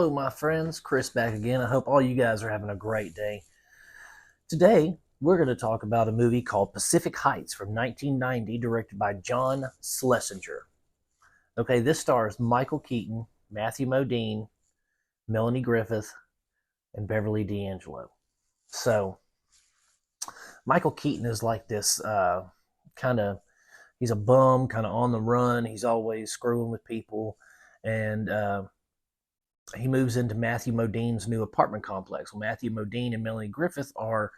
Hello, my friends. Chris back again. I hope all you guys are having a great day. Today, we're going to talk about a movie called Pacific Heights from 1990, directed by John Schlesinger. Okay, this stars Michael Keaton, Matthew Modine, Melanie Griffith, and Beverly D'Angelo. So, Michael Keaton is like this kind of, he's a bum, kind of on the run. He's always screwing with people. And he moves into Matthew Modine's new apartment complex. Well, Matthew Modine and Melanie Griffith are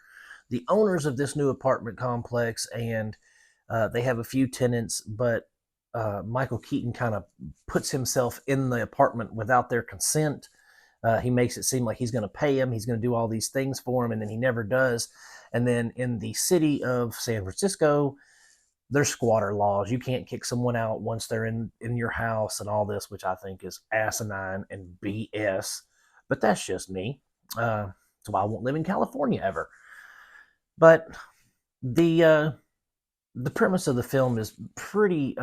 the owners of this new apartment complex, and they have a few tenants, but Michael Keaton kind of puts himself in the apartment without their consent. He makes it seem like he's going to pay him, he's going to do all these things for him, and then he never does. And then in the city of San Francisco, there's squatter laws. You can't kick someone out once they're in your house and all this, which I think is asinine and BS. But that's just me. So I won't live in California ever. But the uh, the premise of the film is pretty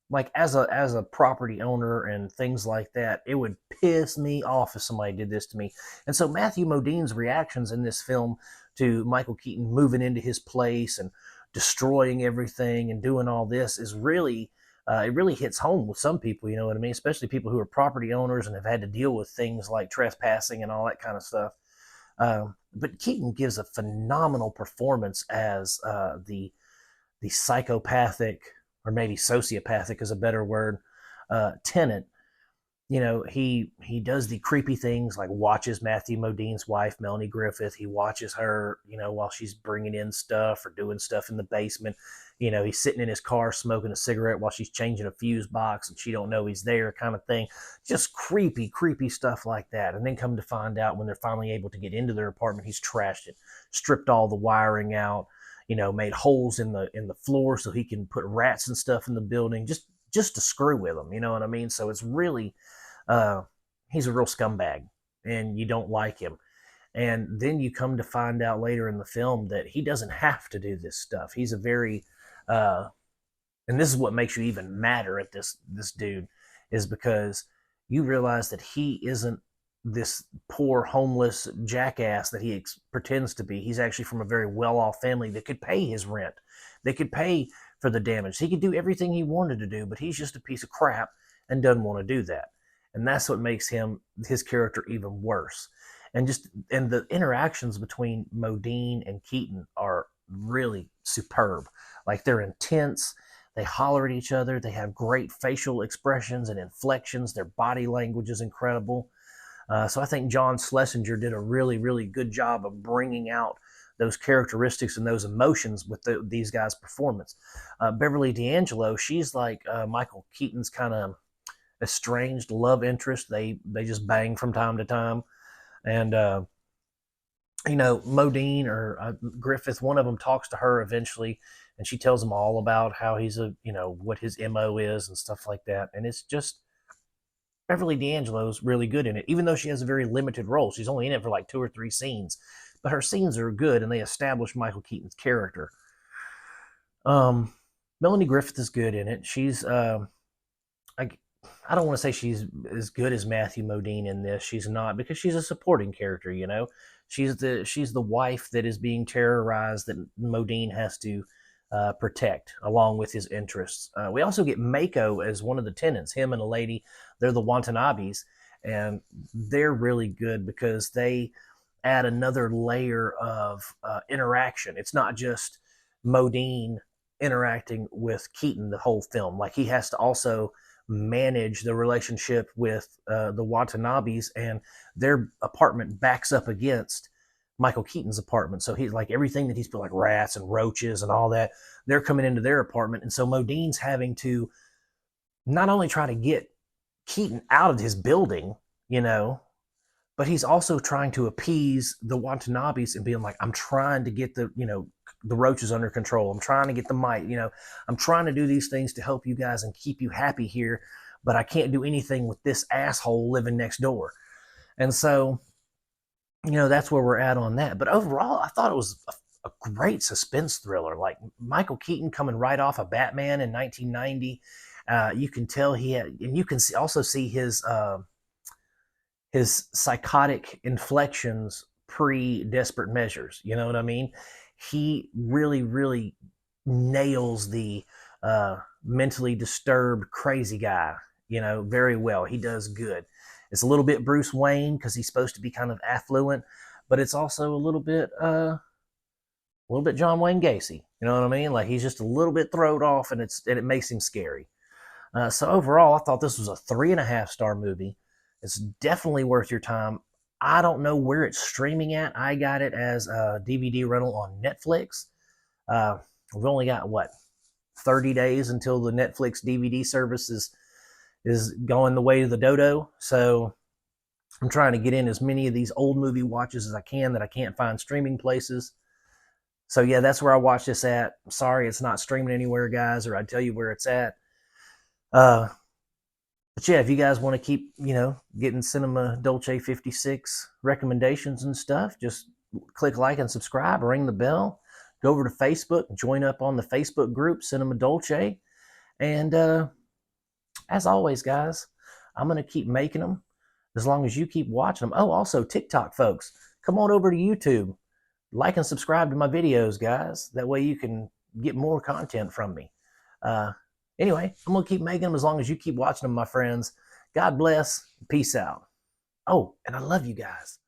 like as a property owner and things like that, it would piss me off if somebody did this to me. And so Matthew Modine's reactions in this film to Michael Keaton moving into his place and destroying everything and doing all this is really it really hits home with some people, you know what I mean? Especially people who are property owners and have had to deal with things like trespassing and all that kind of stuff. But Keaton gives a phenomenal performance as the psychopathic, or maybe sociopathic is a better word, tenant. You know, he does the creepy things like watches Matthew Modine's wife, Melanie Griffith. He watches her, you know, while she's bringing in stuff or doing stuff in the basement. You know, he's sitting in his car smoking a cigarette while she's changing a fuse box and she don't know he's there, kind of thing. Just creepy stuff like that. And then come to find out when they're finally able to get into their apartment, he's trashed it, stripped all the wiring out, you know, made holes in the floor so he can put rats and stuff in the building, just to screw with them, you know what I mean? So it's really uh, he's a real scumbag, and you don't like him. And then you come to find out later in the film that he doesn't have to do this stuff. He's a very, uh, and this is what makes you even madder at this dude, is because you realize that he isn't this poor homeless jackass that he pretends to be. He's actually from a very well-off family that could pay his rent. They could pay for the damage. He could do everything he wanted to do, but he's just a piece of crap and doesn't want to do that. And that's what makes his character even worse. And the interactions between Modine and Keaton are really superb. Like, they're intense. They holler at each other. They have great facial expressions and inflections. Their body language is incredible. So I think John Schlesinger did a really good job of bringing out those characteristics and those emotions with these guys' performance. Beverly D'Angelo, she's like Michael Keaton's kind of estranged love interest. They just bang from time to time, and you know, Modine or Griffith, one of them talks to her eventually, and she tells him all about how he's a, you know, what his mo is and stuff like that. And it's just, Beverly D'Angelo's really good in it, even though she has a very limited role. She's only in it for like 2 or 3 scenes, but her scenes are good and they establish Michael Keaton's character. Um, Melanie Griffith is good in it. She's I, I don't want to say she's as good as Matthew Modine in this. She's not, because she's a supporting character. You know, she's the wife that is being terrorized that Modine has to protect, along with his interests. We also get Mako as one of the tenants. Him and a lady, they're the Watanabes, and they're really good because they add another layer of interaction. It's not just Modine interacting with Keaton the whole film. Like, he has to also manage the relationship with the Watanabes, and their apartment backs up against Michael Keaton's apartment. So he's like, everything that he's put, like rats and roaches and all that, they're coming into their apartment. And so Modine's having to not only try to get Keaton out of his building, you know, but he's also trying to appease the Watanabes and being like, I'm trying to get the, you know, the roaches under control. I'm trying to get the mite, you know, I'm trying to do these things to help you guys and keep you happy here, but I can't do anything with this asshole living next door. And so, you know, that's where we're at on that. But overall, I thought it was a great suspense thriller. Like, Michael Keaton coming right off of Batman in 1990. You can tell he had, and you can also see his psychotic inflections pre Desperate Measures. You know what I mean? He really, really nails the mentally disturbed, crazy guy, very well. He does good. It's a little bit Bruce Wayne because he's supposed to be kind of affluent, but it's also a little bit John Wayne Gacy. You know what I mean? Like he's just a little bit thrown off, and it makes him scary. So overall, I thought this was a 3.5 star movie. It's definitely worth your time. I don't know where it's streaming at. I got it as a DVD rental on Netflix. We've only got 30 days until the Netflix DVD service is going the way of the dodo. So I'm trying to get in as many of these old movie watches as I can that I can't find streaming places. So yeah, that's where I watch this at. I'm sorry it's not streaming anywhere, guys, or I'd tell you where it's at. Uh, but yeah, if you guys want to keep, getting Cinema Dolce 56 recommendations and stuff, just click like and subscribe, ring the bell, go over to Facebook, join up on the Facebook group Cinema Dolce. And as always, guys, I'm going to keep making them as long as you keep watching them. Oh, also TikTok, folks, come on over to YouTube. Like and subscribe to my videos, guys. That way you can get more content from me. Anyway, I'm going to keep making them as long as you keep watching them, my friends. God bless. Peace out. Oh, and I love you guys.